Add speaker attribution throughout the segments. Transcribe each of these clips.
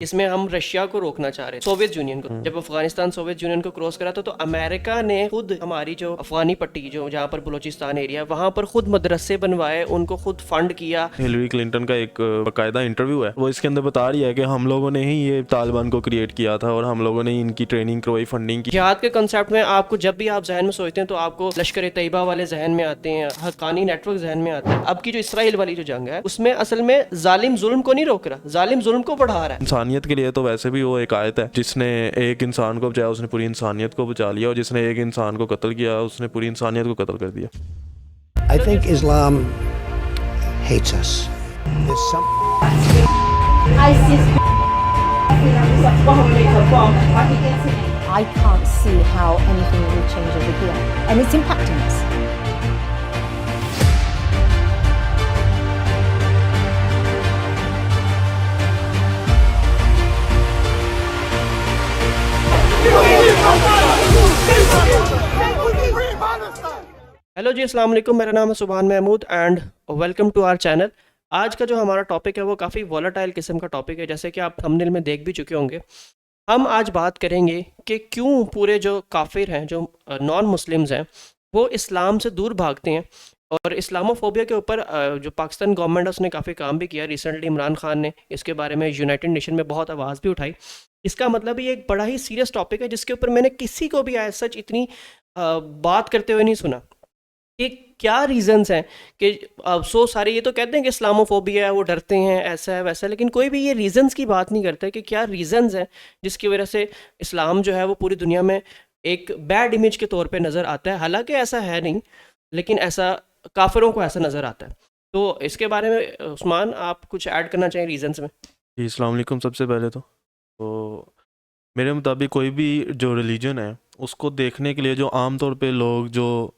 Speaker 1: इसमें हम रशिया को रोकना चाह रहे थे, सोवियत यूनियन को। जब अफगानिस्तान सोवियत यूनियन को क्रॉस करा था तो अमेरिका ने खुद हमारी जो अफगानी पट्टी जो जहाँ पर बलूचिस्तान एरिया है वहाँ पर खुद मदरसे बनवाए, उनको खुद फंड किया।
Speaker 2: हिलरी क्लिंटन का एक बाकायदा इंटरव्यू है, वो इसके अंदर बता रही है कि हम लोगों ने ही ये तालिबान को क्रिएट किया था और हम लोगों ने इनकी ट्रेनिंग करवाई, फंडिंग की।
Speaker 1: जिहाद के कंसेप्ट में आपको जब भी आप जहन में सोचते हैं तो आपको लश्कर तैयबा वाले जहन में आते हैं, हक्कानी नेटवर्क जहन में आता है। अब की जो इसराइल वाली जो जंग है उसमें असल में जालिम जुल्म को नहीं रोक रहा, जालिम जुल्म को बढ़ा रहा है।
Speaker 2: इंसानियत के लिए तो वैसे भी वो एक आयत है, जिसने एक इंसान को बचाया उसने पूरी इंसानियत को बचा लिया, और जिसने एक इंसान को कत्ल किया उसने पूरी इंसानियत को कत्ल कर दिया।
Speaker 3: I think Islam hates us. There's some.
Speaker 4: I can't see how anything will change over here, and it's impacting us.
Speaker 1: Hello जी, अस्सलाम वालेकुम। मेरा नाम है Subhan Mahmood and welcome to our channel. आज का जो हमारा टॉपिक है वो काफ़ी वॉलेटाइल किस्म का टॉपिक है, जैसे कि आप थंबनेल में देख भी चुके होंगे। हम आज बात करेंगे कि क्यों पूरे जो काफिर हैं, जो नॉन मुस्लिम्स हैं, वो इस्लाम से दूर भागते हैं। और इस्लामोफोबिया के ऊपर जो पाकिस्तान गवर्नमेंट है उसने काफ़ी काम भी किया। रिसेंटली इमरान खान ने इसके बारे में यूनाइटेड नेशन में बहुत आवाज़ भी उठाई। इसका मतलब ये एक बड़ा ही सीरियस टॉपिक है जिसके ऊपर मैंने किसी को भी एज सच इतनी बात करते हुए नहीं सुना कि क्या रीज़न्स हैं। कि सो सारे ये तो कहते हैं कि इस्लामोफोबिया है, वो डरते हैं, ऐसा है वैसा है, लेकिन कोई भी ये रीज़न्स की बात नहीं करता है कि क्या रीज़न्स हैं जिसकी वजह से इस्लाम जो है वो पूरी दुनिया में एक बैड इमेज के तौर पे नज़र आता है। हालांकि ऐसा है नहीं, लेकिन ऐसा काफिरों को ऐसा नज़र आता है। तो इसके बारे में उस्मान आप कुछ ऐड करना चाहें रीज़न्स में?
Speaker 2: जी, अस्सलाम वालेकुम। सबसे पहले तो मेरे मुताबिक कोई भी जो रिलीजन है उसको देखने के लिए जो आम तौर पे लोग जो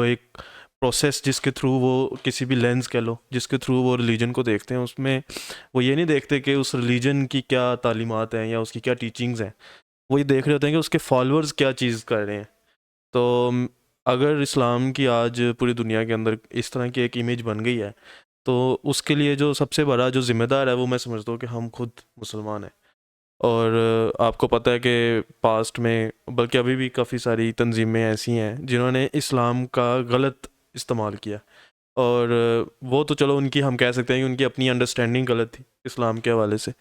Speaker 2: एक प्रोसेस जिसके थ्रू वो किसी भी लेंस कह लो जिसके थ्रू वो रिलीजन को देखते हैं, उसमें वो ये नहीं देखते कि उस रिलीजन की क्या तालीमात हैं या उसकी क्या टीचिंग्स हैं। वो ये देख रहे होते हैं कि उसके फॉलोअर्स क्या चीज़ कर रहे हैं। तो अगर इस्लाम की आज पूरी दुनिया के अंदर इस तरह की एक इमेज बन गई है तो उसके लिए जो सबसे बड़ा जो ज़िम्मेदार है वो मैं समझता हूँ कि हम खुद मुसलमान हैं। और आपको पता है कि पास्ट में, बल्कि अभी भी काफ़ी सारी तंजीमें ऐसी हैं जिन्होंने इस्लाम का गलत इस्तेमाल किया। और वो तो चलो उनकी हम कह सकते हैं कि उनकी अपनी अंडरस्टैंडिंग गलत थी इस्लाम के हवाले से,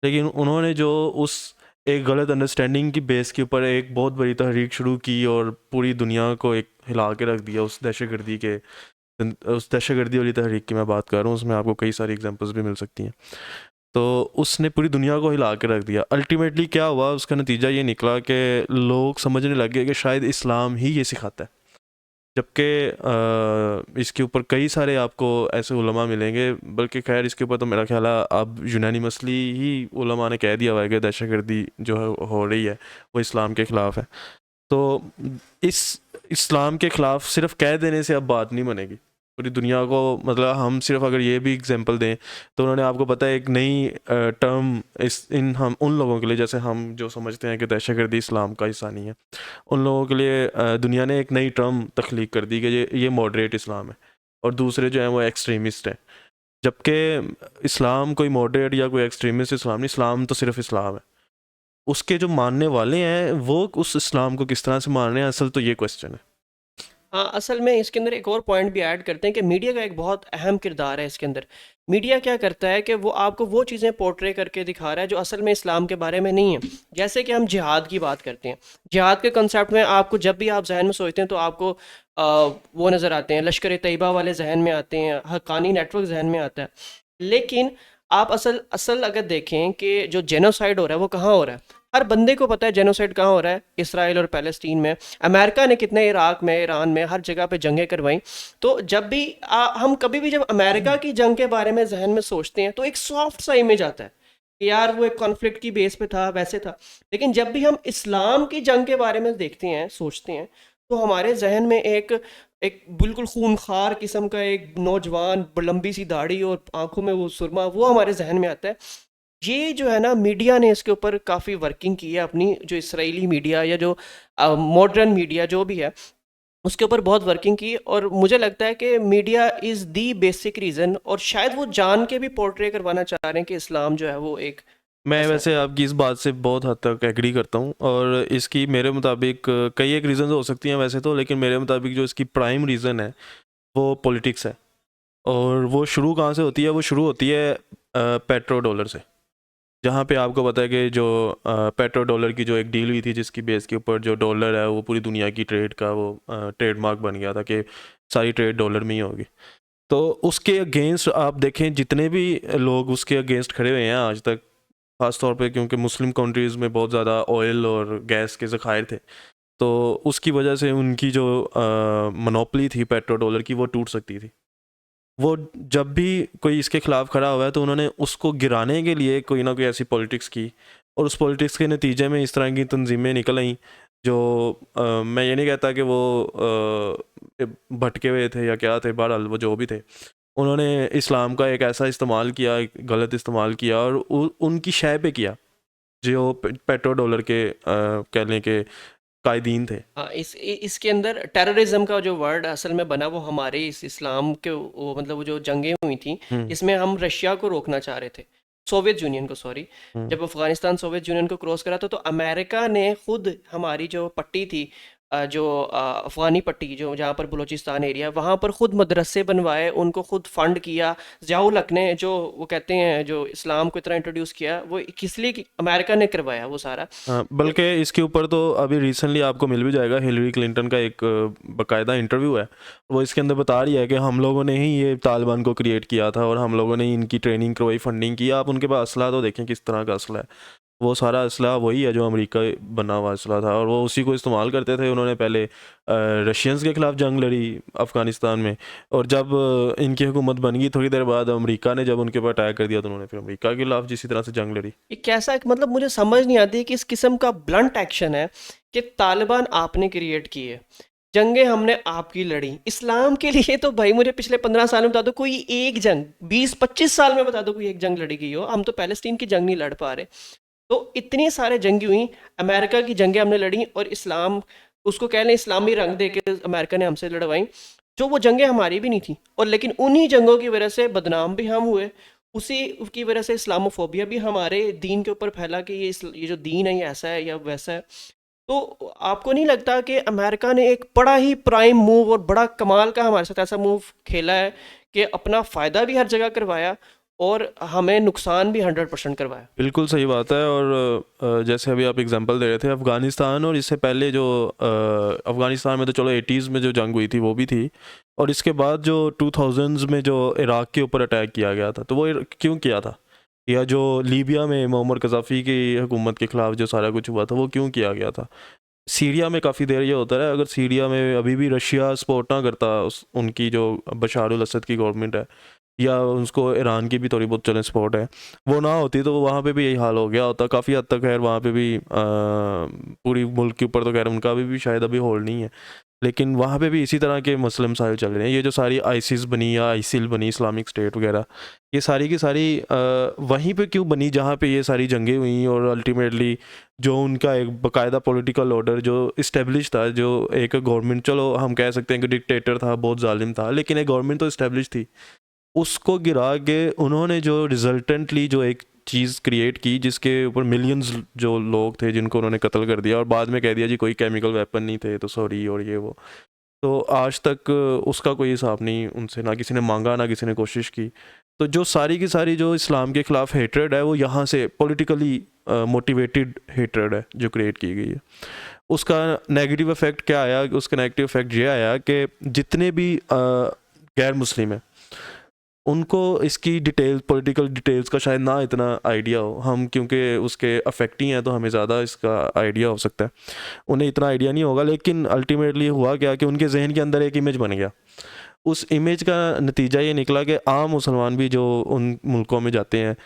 Speaker 2: लेकिन उन्होंने जो उस एक गलत अंडरस्टैंडिंग की बेस के ऊपर एक बहुत बड़ी तहरीक शुरू की और पूरी दुनिया को एक हिला के रख दिया उस दहशतगर्दी वाली तहरीक की मैं बात कर रहा हूँ। उसमें आपको कई सारी एग्जांपल्स भी मिल सकती हैं। तो उसने पूरी दुनिया को हिला के रख दिया। अल्टीमेटली क्या हुआ, उसका नतीजा ये निकला कि लोग समझने लग गए कि शायद इस्लाम ही ये सिखाता है, जबकि इसके ऊपर कई सारे आपको ऐसे उलमा मिलेंगे। बल्कि खैर इसके ऊपर तो मेरा ख्याल है अब यूनानिमसली ही उलमा ने कह दिया हुआ है कि दहशतगर्दी जो है हो रही है वो इस्लाम के ख़िलाफ़ है। तो इस इस्लाम के ख़िलाफ़ सिर्फ कह देने से अब बात नहीं बनेगी पूरी दुनिया को। मतलब हम सिर्फ अगर ये भी एग्जांपल दें तो उन्होंने आपको पता है एक नई टर्म हम उन लोगों के लिए, जैसे हम जो समझते हैं कि दहशतगर्दी इस्लाम का हिस्सा नहीं है, उन लोगों के लिए दुनिया ने एक नई टर्म तख्लीक कर दी कि ये मॉडरेट इस्लाम है और दूसरे जो हैं वो एक्सट्रीमिस्ट हैं। जबकि इस्लाम कोई मॉडरेट या कोई एक्सट्रीमिस्ट इस्लाम नहीं, इस्लाम तो सिर्फ इस्लाम है। उसके जो मानने वाले हैं वो उस इस्लाम को किस तरह से मान रहे हैं, असल तो ये क्वेश्चन है।
Speaker 1: हाँ, असल में इसके अंदर एक और पॉइंट भी ऐड करते हैं कि मीडिया का एक बहुत अहम किरदार है इसके अंदर। मीडिया क्या करता है कि वो आपको वो चीज़ें पोर्ट्रे करके दिखा रहा है जो असल में इस्लाम के बारे में नहीं है। जैसे कि हम जिहाद की बात करते हैं, जिहाद के कंसेप्ट में आपको जब भी आप जहन में सोचते हैं तो आपको वो नज़र आते हैं, लश्कर तैयबा वाले जहन में आते हैं, हक्कानी नेटवर्क जहन में आता है। लेकिन आप असल असल अगर देखें कि जो जेनोसाइड हो रहा है वो कहाँ हो रहा है, हर बंदे को पता है जेनोसाइड कहाँ हो रहा है, इसराइल और पैलेस्टीन में। अमेरिका ने कितने इराक में, ईरान में, हर जगह पे जंगें करवाई। तो जब भी हम कभी भी जब अमेरिका की जंग के बारे में जहन में सोचते हैं तो एक सॉफ्ट सा इमेज आता है कि यार वो एक कॉन्फ्लिक्ट की बेस पे था, वैसे था। लेकिन जब भी हम इस्लाम की जंग के बारे में देखते हैं, सोचते हैं, तो हमारे जहन में एक एक बिल्कुल खूनखार किस्म का एक नौजवान, लंबी सी दाढ़ी और आंखों में वो सुरमा, वो हमारे जहन में आता है। ये जो है ना, मीडिया ने इसके ऊपर काफ़ी वर्किंग की है अपनी, जो इसराइली मीडिया या जो मॉडर्न मीडिया जो भी है उसके ऊपर बहुत वर्किंग की। और मुझे लगता है कि media is the basic reason, और शायद वो जान के भी पोर्ट्रे करवाना चाह रहे हैं कि इस्लाम जो है वो एक
Speaker 2: मैं
Speaker 1: ऐसा है।
Speaker 2: वैसे आपकी इस बात से बहुत हद तक एग्री करता हूँ, और इसकी मेरे मुताबिक कई एक रीज़न हो सकती हैं वैसे तो, लेकिन मेरे मुताबिक जो इसकी प्राइम रीज़न है वो पॉलिटिक्स है। और वो शुरू कहाँ से होती है? वो शुरू होती है पेट्रो डॉलर से, जहाँ पे आपको पता है कि जो पेट्रो डॉलर की जो एक डील हुई थी, जिसकी बेस के ऊपर जो डॉलर है वो पूरी दुनिया की ट्रेड का वो ट्रेडमार्क बन गया था कि सारी ट्रेड डॉलर में ही होगी। तो उसके अगेंस्ट आप देखें जितने भी लोग उसके अगेंस्ट खड़े हुए हैं आज तक, ख़ास तौर पे क्योंकि मुस्लिम कंट्रीज़ में बहुत ज़्यादा ऑयल और गैस के ज़खायर थे, तो उसकी वजह से उनकी जो मोनोपोली थी पेट्रो डॉलर की वो टूट सकती थी। वो जब भी कोई इसके ख़िलाफ़ खड़ा हुआ है तो उन्होंने उसको गिराने के लिए कोई ना कोई ऐसी पॉलिटिक्स की, और उस पॉलिटिक्स के नतीजे में इस तरह की तंजीमें निकल आईं जो मैं ये नहीं कहता कि वो भटके हुए थे या क्या थे, बहरहाल वो जो भी थे, उन्होंने इस्लाम का एक ऐसा इस्तेमाल किया, एक गलत इस्तेमाल किया, और उनकी शय पे किया जो पेट्रो डॉलर के कह लें कि कायदीन थे।
Speaker 1: हाँ, इसके अंदर टेररिज्म का जो वर्ड असल में बना वो हमारे इस इस्लाम के वो मतलब वो जो जंगें हुई थी,
Speaker 2: हम्म
Speaker 1: इसमें हम रशिया को रोकना चाह रहे थे, सोवियत यूनियन को, सॉरी।
Speaker 2: हम्म
Speaker 1: जब अफगानिस्तान सोवियत यूनियन को क्रॉस करा था तो अमेरिका ने खुद हमारी जो पट्टी थी, जो अफगानी पट्टी जो जहाँ पर बलूचिस्तान एरिया, वहाँ पर खुद मदरसे बनवाए, उनको खुद फंड किया। ज़ियाउल हक ने जो वो कहते हैं जो इस्लाम को इतना इंट्रोड्यूस किया, वो किस लिए अमेरिका ने करवाया वो सारा।
Speaker 2: हाँ,
Speaker 1: तो
Speaker 2: बल्कि इसके ऊपर तो अभी रिसेंटली आपको मिल भी जाएगा, हिलरी क्लिंटन का एक बाकायदा इंटरव्यू है, वो इसके अंदर बता रही है कि हम लोगों ने ही ये तालिबान को क्रिएट किया था और हम लोगों ने ही इनकी ट्रेनिंग करवाई, फंडिंग की। आप उनके पास असला तो देखें किस तरह का असला है, वो सारा असला वही है जो अमेरिका बना हुआ असला था, और वो उसी को इस्तेमाल करते थे। उन्होंने पहले रशियंस के ख़िलाफ़ जंग लड़ी अफ़गानिस्तान में, और जब इनकी हुकूमत बन गई थोड़ी देर बाद अमेरिका ने जब उनके ऊपर अटैक कर दिया तो उन्होंने फिर अमेरिका के खिलाफ जिस तरह से जंग लड़ी।
Speaker 1: ये कैसा मतलब मुझे समझ नहीं आती कि इस किस्म का ब्लंट एक्शन है कि तालिबान आपने क्रिएट की है, जंगें हमने आपकी लड़ी इस्लाम के लिए। तो भाई मुझे पिछले 15 साल में बता दो कोई एक जंग, 20-25 साल में बता दो कोई एक जंग लड़ी गई हो। हम तो पैलेस्टीन की जंग नहीं लड़ पा रहे। तो इतनी सारे जंगी हुई, अमेरिका की जंगें हमने लड़ी, और इस्लाम उसको कह लें इस्लामी रंग दे के अमेरिका ने हमसे लड़वाई, जो वो जंगें हमारी भी नहीं थी। और लेकिन उन्हीं जंगों की वजह से बदनाम भी हम हुए, उसी की वजह से इस्लामोफोबिया भी हमारे दीन के ऊपर फैला कि ये जो दीन है ये ऐसा है या वैसा है। तो आपको नहीं लगता कि अमेरिका ने एक बड़ा ही प्राइम मूव और बड़ा कमाल का हमारे साथ ऐसा मूव खेला है कि अपना फ़ायदा भी हर जगह करवाया और हमें नुकसान भी 100% करवाया?
Speaker 2: बिल्कुल सही बात है। और जैसे अभी आप एग्जांपल दे रहे थे अफ़गानिस्तान, और इससे पहले जो अफ़गानिस्तान में तो चलो 80s में जो जंग हुई थी वो भी थी, और इसके बाद जो 2000s में जो इराक़ के ऊपर अटैक किया गया था, तो वो क्यों किया था? या जो लीबिया में मुअम्मर कज़ाफ़ी की हुकूमत के ख़िलाफ़ जो सारा कुछ हुआ था वो क्यों किया गया था? सीरिया में काफ़ी देर ये होता है, अगर सीरिया में अभी भी रशिया सपोर्ट ना करता उनकी जो बशार अल असद की गवर्नमेंट है, या उसको ईरान की भी थोड़ी बहुत चलें सपोर्ट है, वो ना होती तो वहाँ पे भी यही हाल हो गया होता काफ़ी हद तक। खैर वहाँ पे भी पूरी मुल्क के ऊपर तो खैर उनका भी शायद अभी होल्ड नहीं है, लेकिन वहाँ पे भी इसी तरह के मसले मसाइल चल रहे हैं। ये जो सारी आईसिस बनी या आईसिल बनी, इस्लामिक स्टेट वगैरह, ये सारी की सारी वहीं पे क्यों बनी जहाँ पे ये सारी जंगें हुई, और अल्टीमेटली जो उनका एक बाकायदा पॉलिटिकल ऑर्डर जो इस्टेब्लिश था, जो एक गवर्नमेंट, चलो हम कह सकते हैं कि डिक्टेटर था, बहुत जालिम था, लेकिन एक गवर्नमेंट तो इस्टेब्लिश थी, उसको गिरा के उन्होंने जो रिजल्टेंटली जो एक चीज़ क्रिएट की जिसके ऊपर मिलियंस जो लोग थे जिनको उन्होंने कत्ल कर दिया, और बाद में कह दिया जी कोई केमिकल वेपन नहीं थे तो सॉरी और ये वो, तो आज तक उसका कोई हिसाब नहीं उनसे, ना किसी ने मांगा ना किसी ने कोशिश की। तो जो सारी की सारी जो इस्लाम के ख़िलाफ़ हेट्रेड है वो यहाँ से पॉलिटिकली मोटिवेटेड हेट्रेड है जो क्रिएट की गई है। उसका नेगेटिव इफ़ेक्ट क्या आया? उसका नेगेटिव इफ़ेक्ट ये आया कि जितने भी गैर मुस्लिम हैं उनको इसकी डिटेल, पॉलिटिकल डिटेल्स का शायद ना इतना आइडिया हो, हम क्योंकि उसके अफेक्टी हैं तो हमें ज़्यादा इसका आइडिया हो सकता है, उन्हें इतना आइडिया नहीं होगा। लेकिन अल्टीमेटली हुआ क्या कि उनके जहन के अंदर एक इमेज बन गया, उस इमेज का नतीजा ये निकला कि आम मुसलमान भी जो उन मुल्कों में जाते हैं,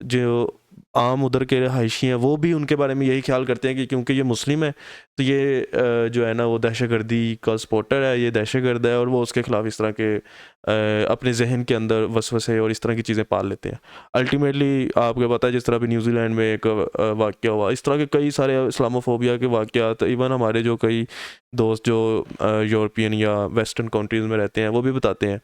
Speaker 2: जो आम उधर के रहायशी हैं, वो भी उनके बारे में यही ख्याल करते हैं कि क्योंकि ये मुस्लिम है तो ये जो है ना वो दहशतगर्दी का सपोर्टर है, ये दहशतगर्द है, और वो उसके ख़िलाफ़ इस तरह के अपने जहन के अंदर वसवसे और इस तरह की चीज़ें पाल लेते हैं। अल्टीमेटली आपको पता है जिस तरह भी न्यूजीलैंड में एक वाक़या हुआ, इस तरह के कई सारे इस्लामोफोबिया के वाक़यात, इवन हमारे जो कई दोस्त जो यूरोपियन या वेस्टर्न कंट्रीज़ में रहते हैं वो भी बताते हैं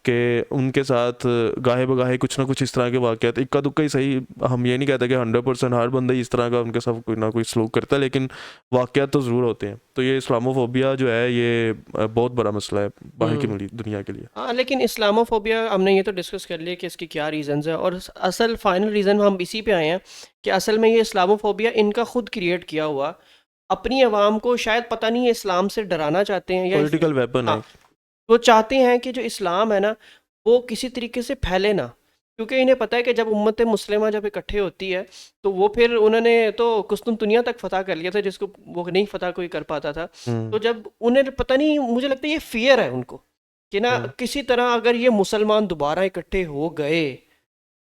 Speaker 2: कि उनके साथ गाहे बगाहे कुछ ना कुछ इस तरह के वाक़यात, इक्का दुक्का ही सही, हम ये नहीं कहते कि 100% हर बंदा ही इस तरह का उनके साथ कोई ना कोई सलूक करता है, लेकिन वाक़यात तो ज़रूर होते हैं। तो ये इस्लामोफोबिया जो है ये बहुत बड़ा मसला है बाहर की दुनिया के लिए।
Speaker 1: हाँ, लेकिन इस्लामोफोबिया हमने ये तो डिस्कस कर लिया कि इसकी क्या रीज़न्स हैं, और असल फाइनल रीज़न हम इसी पे आए हैं कि असल में ये इस्लामोफोबिया इनका खुद क्रिएट किया हुआ, अपनी आवाम को शायद पता नहीं है इस्लाम से डराना चाहते हैं या
Speaker 2: पॉलिटिकल वेपन है।
Speaker 1: हाँ, वो चाहते हैं कि जो इस्लाम है ना वो किसी तरीके से फैले ना, क्योंकि इन्हें पता है कि जब उम्मत मुस्लिमा जब इकट्ठे होती है तो वो फिर उन्होंने तो कुस्तुन दुनिया तक फतह कर लिया था जिसको वो नहीं फतह कोई कर पाता था। तो जब उन्हें पता नहीं, मुझे लगता है ये फियर है उनको कि ना किसी तरह अगर ये मुसलमान दोबारा इकट्ठे हो गए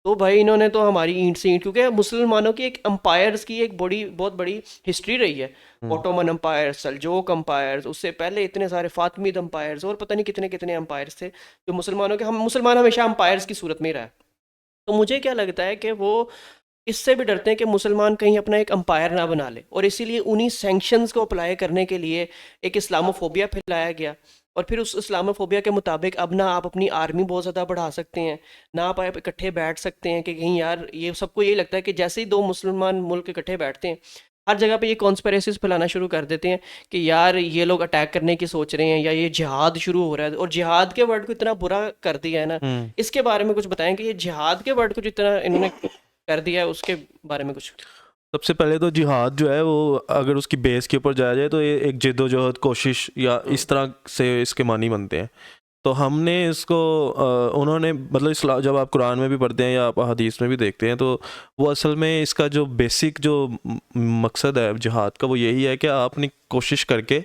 Speaker 1: तो भाई इन्होंने तो हमारी ईंट से ईंट, क्योंकि मुसलमानों की एक एम्पायर्स की एक बहुत बड़ी हिस्ट्री रही है। ओटोमन एम्पायर, सल्जोक एम्पायर्स, उससे पहले इतने सारे फातमीद एम्पायर्स और पता नहीं कितने कितने एम्पायर्स थे जो मुसलमानों के, हम मुसलमान हमेशा एम्पायर्स की सूरत में ही रहा है। तो मुझे क्या लगता है कि वो इससे भी डरते हैं कि मुसलमान कहीं अपना एक एम्पायर ना बना ले, और इसीलिए उन्हीं सैंक्शंस को अप्लाई करने के लिए एक इस्लामोफोबिया फैलाया गया। और फिर उस इस्लामोफोबिया के मुताबिक अब ना आप अपनी आर्मी बहुत ज़्यादा बढ़ा सकते हैं, ना आप इकट्ठे बैठ सकते हैं कि कहीं यार, ये सबको यही लगता है कि जैसे ही दो मुसलमान मुल्क इकट्ठे बैठते हैं हर जगह पे ये कॉन्स्पिरेसीज फैलाना शुरू कर देते हैं कि यार ये लोग अटैक करने की सोच रहे हैं या ये जिहाद शुरू हो रहा है, और जिहाद के वर्ड को इतना बुरा कर दिया है ना। इसके बारे में कुछ बताएं कि ये जिहाद के वर्ड को जितना इन्होंने कर दिया है उसके बारे में कुछ।
Speaker 2: सबसे पहले तो जिहाद जो है वो अगर उसकी बेस के ऊपर जाया जाए तो ये एक जिद्दोजहद, कोशिश या इस तरह से इसके मानी बनते हैं। तो हमने इसको उन्होंने मतलब जब आप कुरान में भी पढ़ते हैं या आप हदीस में भी देखते हैं तो वो असल में इसका जो बेसिक जो मकसद है जिहाद का वो यही है कि आपने कोशिश करके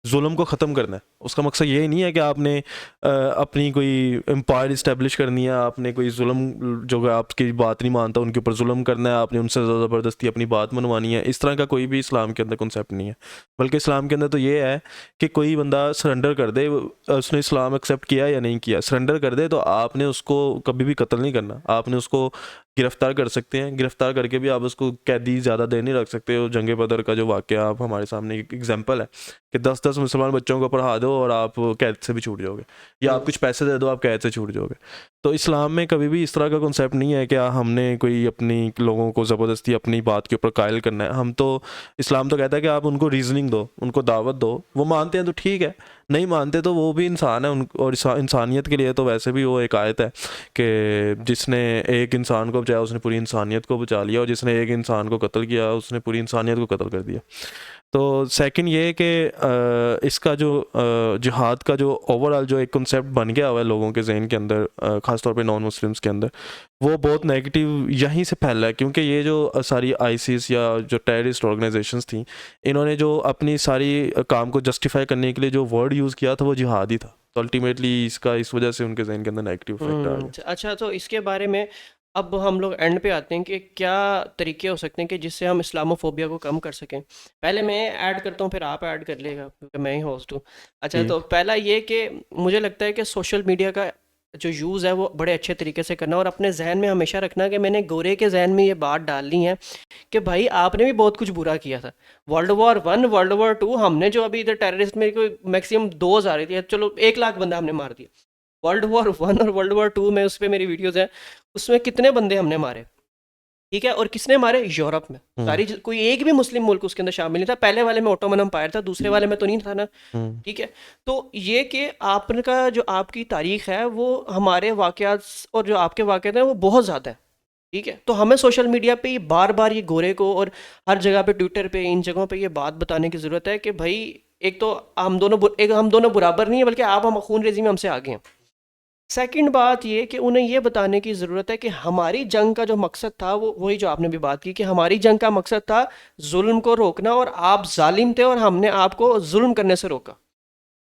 Speaker 2: जुल्म को ख़त्म करना है। उसका मकसद ये नहीं है कि आपने अपनी कोई एम्पायर इस्टेब्लिश करनी है, आपने कोई जुल्म जो आपकी बात नहीं मानता उनके ऊपर जुल्म करना है, आपने उनसे ज़बरदस्ती अपनी बात मनवानी है। इस तरह का कोई भी इस्लाम के अंदर कॉन्सेप्ट नहीं है, बल्कि इस्लाम के अंदर तो ये है कि कोई बंदा सरेंडर कर दे, उसने इस्लाम एक्सेप्ट किया या नहीं किया, सरेंडर कर दे तो आपने उसको कभी भी कत्ल नहीं करना, आपने उसको गिरफ़्तार कर सकते हैं, गिरफ़्तार करके भी आप उसको कैदी ज़्यादा देर नहीं रख सकते हो। जंग बदर का जो वाक़या आप हमारे सामने एक एग्जांपल है कि 10-10 मुसलमान बच्चों को पढ़ा दो और आप कैद से भी छूट जाओगे, या आप कुछ पैसे दे दो आप कैद से छूट जाओगे। तो इस्लाम में कभी भी इस तरह का कॉन्सेप्ट नहीं है कि हमने कोई अपनी लोगों को ज़बरदस्ती अपनी बात के ऊपर कायल करना है। हम तो इस्लाम तो कहता है कि आप उनको रीजनिंग दो, उनको दावत दो, वो मानते हैं तो ठीक है, नहीं मानते तो वो भी इंसान है और इंसानियत के लिए तो वैसे भी वो एक आयत है कि जिसने एक इंसान को बचाया उसने पूरी इंसानियत को बचा लिया, और जिसने एक इंसान को कत्ल किया उसने पूरी इंसानियत को कत्ल कर दिया। तो सेकंड ये कि इसका जो जिहाद का जो ओवरऑल जो एक कॉन्सेप्ट बन गया हुआ है लोगों के जहन के अंदर, ख़ासतौर पे नॉन मुस्लिम्स के अंदर, वो बहुत नेगेटिव यहीं से फैला है। क्योंकि ये जो सारी आईसिस या जो टेररिस्ट ऑर्गेनाइजेशंस थी, इन्होंने जो अपनी सारी काम को जस्टिफाई करने के लिए जो वर्ड यूज़ किया था वो जिहाद ही था। तो अल्टीमेटली इसका इस वजह से उनके जहन के अंदर नेगेटिव इफेक्ट आ गया।
Speaker 1: अच्छा, तो इसके बारे में अब हम लोग एंड पे आते हैं कि क्या तरीके हो सकते हैं कि जिससे हम इस्लामोफोबिया को कम कर सकें। पहले मैं ऐड करता हूँ फिर आप ऐड कर लेगा क्योंकि मैं ही होस्ट हूँ। अच्छा, तो पहला ये कि मुझे लगता है कि सोशल मीडिया का जो यूज़ है वो बड़े अच्छे तरीके से करना, और अपने जहन में हमेशा रखना कि मैंने गोरे के जहन में ये बात डालनी है कि भाई आपने भी बहुत कुछ बुरा किया था। वर्ल्ड वॉर 1, वर्ल्ड वॉर 2, हमने जो अभी इधर टेररिस्ट में कोई मैक्सिमम 2000 थी, चलो 1 लाख बंदा हमने मार दिया। वर्ल्ड वॉर 1 और वर्ल्ड वॉर 2 में उस पर मेरी वीडियोज़ हैं, उसमें कितने बंदे हमने मारे, ठीक है। और किसने मारे? यूरोप में सारी, कोई एक भी मुस्लिम मुल्क उसके अंदर शामिल नहीं था। पहले वाले में ओटोमन एम्पायर था, दूसरे वाले में तो नहीं था ना, ठीक है। तो ये कि आपका जो आपकी तारीख है वो हमारे वाक़यात और जो आपके वाक़यात हैं वो बहुत ज़्यादा है, ठीक है। तो हमें सोशल मीडिया पे ये बार बार ये गोरे को और हर जगह पे ट्विटर पे इन जगहों पे ये बात बताने की ज़रूरत है कि भाई एक तो हम दोनों बराबर नहीं है, बल्कि आप हम खून रेजी में हमसे आगे हैं। सेकंड बात ये कि उन्हें ये बताने की ज़रूरत है कि हमारी जंग का जो मकसद था वो वही जो आपने भी बात की कि हमारी जंग का मकसद था जुल्म को रोकना, और आप जालिम थे और हमने आपको जुल्म करने से रोका।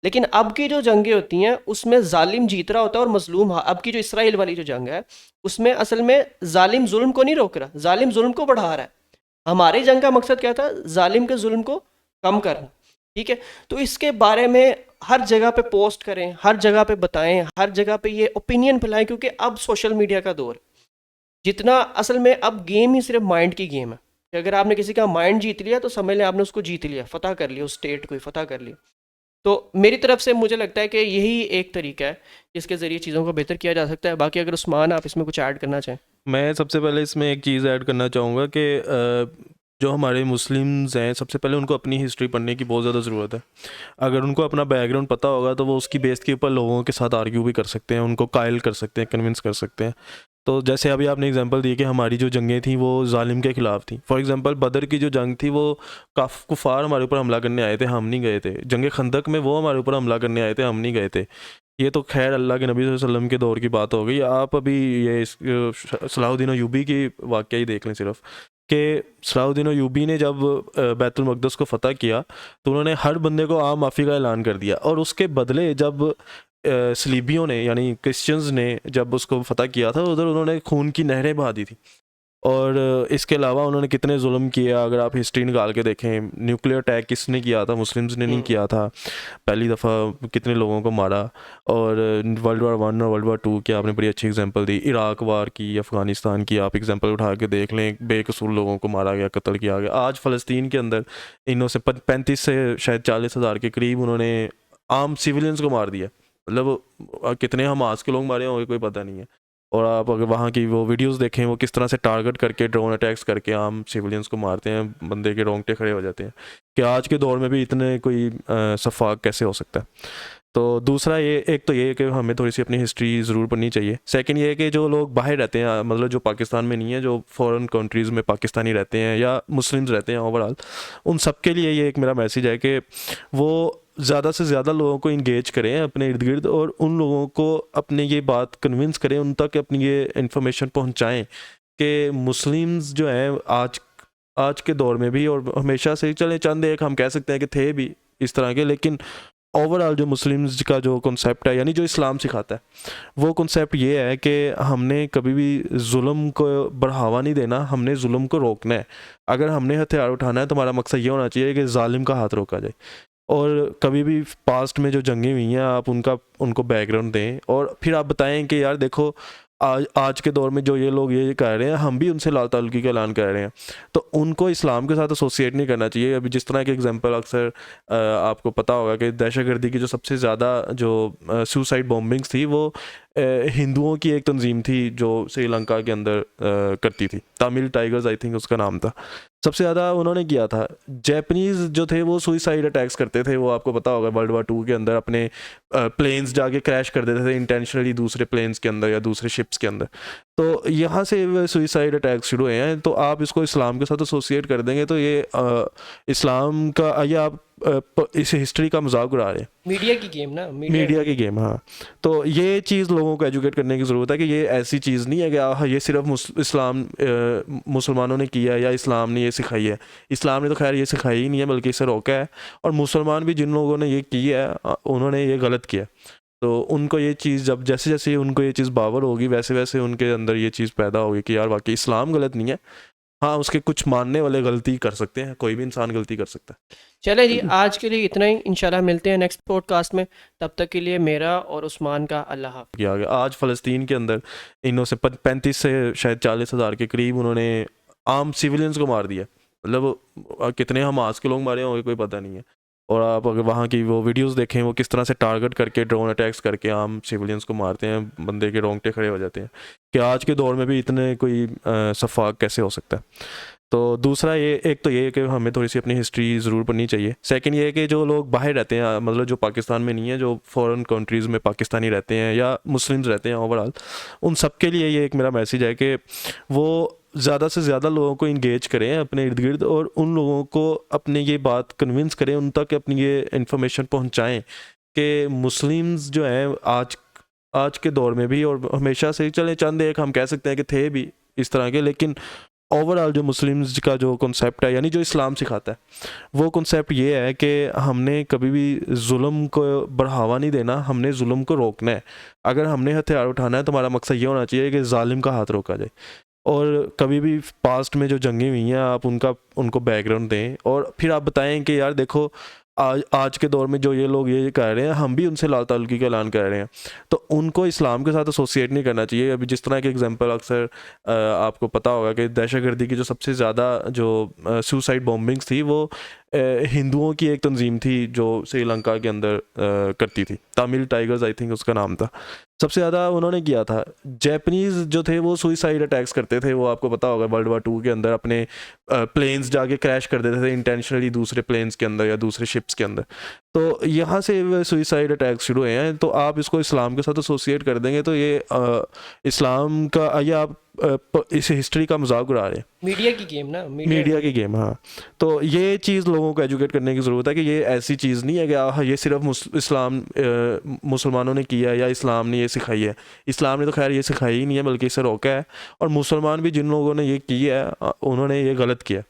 Speaker 1: लेकिन अब की जो जंगें होती हैं उसमें जालिम जीत रहा होता है और मजलूम, अब की जो इसराइल वाली जो जंग है उसमें असल में जालिम जुल्म को नहीं रोक रहा, जालिम जुल्म को बढ़ा रहा है। हमारी जंग का मकसद क्या था? जालिम के जुल्म को कम करना, ठीक है। तो इसके बारे में हर जगह पे पोस्ट करें, हर जगह पे बताएं, हर जगह पे ये ओपिनियन फैलाएं, क्योंकि अब सोशल मीडिया का दौर, जितना असल में अब गेम ही सिर्फ माइंड की गेम है कि अगर आपने किसी का माइंड जीत लिया तो समझ लें आपने उसको जीत लिया, फतह कर लिया, उस स्टेट को ही फतह कर लिया। तो मेरी तरफ से मुझे लगता है कि यही एक तरीका है जिसके ज़रिए चीज़ों को बेहतर किया जा सकता है। बाकी अगर उस्मान आप इसमें कुछ ऐड करना चाहें।
Speaker 2: मैं सबसे पहले इसमें एक चीज़ ऐड करना चाहूँगा कि जो हमारे मुस्लिम्स हैं, सबसे पहले उनको अपनी हिस्ट्री पढ़ने की बहुत ज़्यादा ज़रूरत है। अगर उनको अपना बैकग्राउंड पता होगा तो वो उसकी बेस के ऊपर लोगों के साथ आर्ग्यू भी कर सकते हैं, उनको कायल कर सकते हैं, कन्विंस कर सकते हैं। तो जैसे अभी आपने एग्जांपल दी कि हमारी जो जंगें थी वो जालिम के ख़िलाफ़ थी। फॉर एग्जांपल बदर की जो जंग थी वो कुफ़ार हमारे ऊपर हमला करने आए थे, हम नहीं गए थे। जंग खंदक में वो हमारे ऊपर हमला करने आए थे, हम नहीं गए थे। ये तो खैर अल्लाह के नबी सल्लल्लाहु अलैहि वसल्लम के दौर की बात हो गई। आप अभी ये सलाहुद्दीन अय्यूबी की वाक़या ही देख लें सिर्फ, कि सलाहुद्दीन अय्यूबी ने जब बैतुल मक़दस को फ़तह किया तो उन्होंने हर बंदे को आम माफ़ी का ऐलान कर दिया, और उसके बदले जब सलीबियों ने यानी क्रिश्चियंस ने जब उसको फ़तह किया था उधर उन्होंने खून की नहरें बहा दी थी। और इसके अलावा उन्होंने कितने जुल्म किया, अगर आप हिस्ट्री निकाल के देखें, न्यूक्लियर अटैक किसने किया था? मुस्लिम्स ने नहीं किया था। पहली दफ़ा कितने लोगों को मारा। और वर्ल्ड वार 1 और वर्ल्ड वार 2 की आपने बड़ी अच्छी एग्जांपल दी। इराक वार की, अफ़गानिस्तान की आप एग्जांपल उठा के देख लें, बेकसूर लोगों को मारा गया, कत्ल किया गया। आज फ़लस्तीन के अंदर इनों से 35 से शायद 40 हज़ार के करीब उन्होंने आम सिविलियंस को मार दिया। मतलब कितने हमास के लोग मारे होंगे कोई पता नहीं है। और आप अगर वहाँ की वो वीडियोस देखें, वो किस तरह से टारगेट करके ड्रोन अटैक्स करके आम सिविलियंस को मारते हैं, बंदे के रोंगटे खड़े हो जाते हैं कि आज के दौर में भी इतने कोई सफाक कैसे हो सकता है। तो दूसरा ये, एक तो ये है कि हमें थोड़ी सी अपनी हिस्ट्री ज़रूर पढ़नी चाहिए। सेकंड ये है कि जो लोग बाहर रहते हैं, मतलब जो पाकिस्तान में नहीं है, जो फॉरेन कंट्रीज़ में पाकिस्तानी रहते हैं या मुस्लिम्स रहते हैं ओवरऑल, उन सब के लिए ये एक मेरा मैसेज है कि वो ज़्यादा से ज़्यादा लोगों को इंगेज करें अपने इर्द गिर्द, और उन लोगों को अपने ये बात कन्विंस करें, उन तक अपनी ये इन्फॉर्मेशन पहुंचाएं कि मुस्लिम्स जो हैं आज के दौर में भी, और हमेशा से चले, चंद एक हम कह सकते हैं कि थे भी इस तरह के, लेकिन ओवरऑल जो मुस्लिम्स का जो कॉन्सेप्ट है, यानी जो इस्लाम सिखाता है, वो कॉन्सेप्ट ये है कि हमने कभी भी जुल्म को बढ़ावा नहीं देना, हमने जुल्म को रोकना है। अगर हमने हथियार उठाना है तो हमारा मकसद ये होना चाहिए कि जालिम का हाथ रोका जाए। और कभी भी पास्ट में जो जंगें हुई हैं आप उनको बैकग्राउंड दें, और फिर आप बताएं कि यार देखो आज के दौर में जो ये लोग ये कह रहे हैं, हम भी उनसे लाल ताल्लुकी का ऐलान कर रहे हैं। तो उनको इस्लाम के साथ एसोसिएट नहीं करना चाहिए। अभी जिस तरह के एग्जांपल अक्सर आपको पता होगा कि दहशतगर्दी की जो सबसे ज़्यादा जो सुसाइड बॉम्बिंग्स थी वो हिंदुओं की एक तंजीम थी जो श्रीलंका के अंदर करती थी, तमिल टाइगर्स आई थिंक उसका नाम था। सबसे ज़्यादा उन्होंने किया था। जैपनीज़ जो थे वो सुसाइड अटैक्स करते थे, वो आपको पता होगा वर्ल्ड वार 2 के अंदर अपने प्लेन्स जाके क्रैश कर देते थे इंटेंशनली दूसरे प्लेन्स के अंदर या दूसरे शिप्स के अंदर। तो यहाँ से सुसाइड अटैक्स शुरू हुए हैं। तो आप इसको इस्लाम के साथ एसोसिएट कर देंगे तो ये इस्लाम का, या आप इस हिस्ट्री का मजाक उड़ा रहे हैं।
Speaker 1: मीडिया की गेम ना,
Speaker 2: मीडिया की गेम, हाँ। तो ये चीज़ लोगों को एजुकेट करने की ज़रूरत है कि ये ऐसी चीज़ नहीं है कि ये सिर्फ इस्लाम मुसलमानों ने किया है या इस्लाम ने ये सिखाई है। इस्लाम ने तो खैर ये सिखाई ही नहीं है, बल्कि इसे रोका है। और मुसलमान भी जिन लोगों ने ये किया है उन्होंने ये गलत किया। तो उनको ये चीज़ जब जैसे जैसे उनको ये चीज़ बावर होगी वैसे वैसे उनके अंदर ये चीज़ पैदा होगी कि यार वाकई इस्लाम गलत नहीं है। हाँ, उसके कुछ मानने वाले गलती कर सकते हैं, कोई भी इंसान गलती कर सकता है।
Speaker 1: चले जी, आज के लिए इतना ही। इंशाल्लाह मिलते हैं नेक्स्ट पॉडकास्ट में। तब तक के लिए मेरा और उस्मान का अल्लाह हाफ़िज़।
Speaker 2: किया गया आज फ़लस्तीन के अंदर इनों से 35 से शायद 40 हज़ार के करीब उन्होंने आम सिविलियंस को मार दिया। मतलब कितने हमास के लोग मारे होंगे कोई पता नहीं है। और आप अगर वहाँ की वो वीडियोस देखें, वो किस तरह से टारगेट करके ड्रोन अटैक्स करके आम सिविलियंस को मारते हैं, बंदे के रोंगटे खड़े हो जाते हैं कि आज के दौर में भी इतने कोई सफाक कैसे हो सकता है। तो दूसरा ये, एक तो ये है कि हमें थोड़ी सी अपनी हिस्ट्री ज़रूर पढ़नी चाहिए। सेकंड ये है कि जो लोग बाहर रहते हैं, मतलब जो पाकिस्तान में नहीं है, जो फॉरेन कंट्रीज़ में पाकिस्तानी रहते हैं या मुस्लिम्स रहते हैं ओवरऑल, उन सब के लिए ये एक मेरा मैसेज है कि वो ज़्यादा से ज़्यादा लोगों को इंगेज करें अपने इर्द गिर्द, और उन लोगों को अपने ये बात कन्विंस करें, उन तक अपनी ये इन्फॉर्मेशन पहुँचाएँ कि मुस्लिम्स जो हैं आज के दौर में भी, और हमेशा से चले, चंद एक हम कह सकते हैं कि थे भी इस तरह के, लेकिन ओवरऑल जो मुस्लिम्स का जो कॉन्सेप्ट है, यानी जो इस्लाम सिखाता है, वो कॉन्सेप्ट ये है कि हमने कभी भी जुल्म को बढ़ावा नहीं देना, हमने जुल्म को रोकना है। अगर हमने हथियार उठाना है तो हमारा मकसद ये होना चाहिए कि जालिम का हाथ रोका जाए। और कभी भी पास्ट में जो जंगें हुई हैं आप उनको बैकग्राउंड दें, और फिर आप बताएं कि यार देखो आज के दौर में जो ये लोग ये कर रहे हैं, हम भी उनसे लाल ताल्लुकी का ऐलान कर रहे हैं, तो उनको इस्लाम के साथ एसोसिएट नहीं करना चाहिए। अभी जिस तरह के एग्जांपल अक्सर आपको पता होगा कि दहशतगर्दी की जो सबसे ज़्यादा जो सुसाइड बॉम्बिंग्स थी वो हिंदुओं की एक तंजीम थी जो श्रीलंका के अंदर करती थी, तमिल टाइगर्स आई थिंक उसका नाम था। सबसे ज़्यादा उन्होंने किया था। जैपनीज़ जो थे वो सुसाइड अटैक्स करते थे, वो आपको पता होगा वर्ल्ड वार 2 के अंदर अपने प्लेन्स जाके क्रैश कर देते थे इंटेंशनली दूसरे प्लेन्स के अंदर या दूसरे शिप्स के अंदर। तो यहाँ से सुसाइड अटैक्स शुरू हुए हैं। तो आप इसको इस्लाम के साथ एसोसिएट कर देंगे तो ये इस्लाम का, ये आप इस हिस्ट्री का मजाक उड़ा रहे हैं।
Speaker 1: मीडिया की गेम ना,
Speaker 2: मीडिया की गेम, हाँ। तो ये चीज़ लोगों को एजुकेट करने की ज़रूरत है कि ये ऐसी चीज़ नहीं है कि ये सिर्फ इस्लाम मुसलमानों ने किया है या इस्लाम ने ये सिखाई है। इस्लाम ने तो खैर ये सिखाई ही नहीं है, बल्कि इसे रोका है। और मुसलमान भी जिन लोगों ने ये किया है उन्होंने ये गलत किया।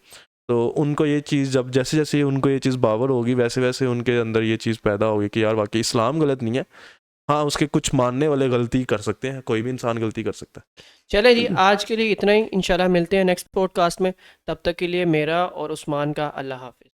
Speaker 2: तो उनको ये चीज़ जब जैसे जैसे उनको ये चीज़ बावर होगी वैसे वैसे उनके अंदर ये चीज़ पैदा होगी कि यार वाकई इस्लाम गलत नहीं है। हाँ, उसके कुछ मानने वाले गलती कर सकते हैं, कोई भी इंसान गलती कर सकता है।
Speaker 1: चले जी, आज के लिए इतना ही। इंशाल्लाह मिलते हैं नेक्स्ट पॉडकास्ट में। तब तक के लिए मेरा और उस्मान का अल्लाह हाफिज़।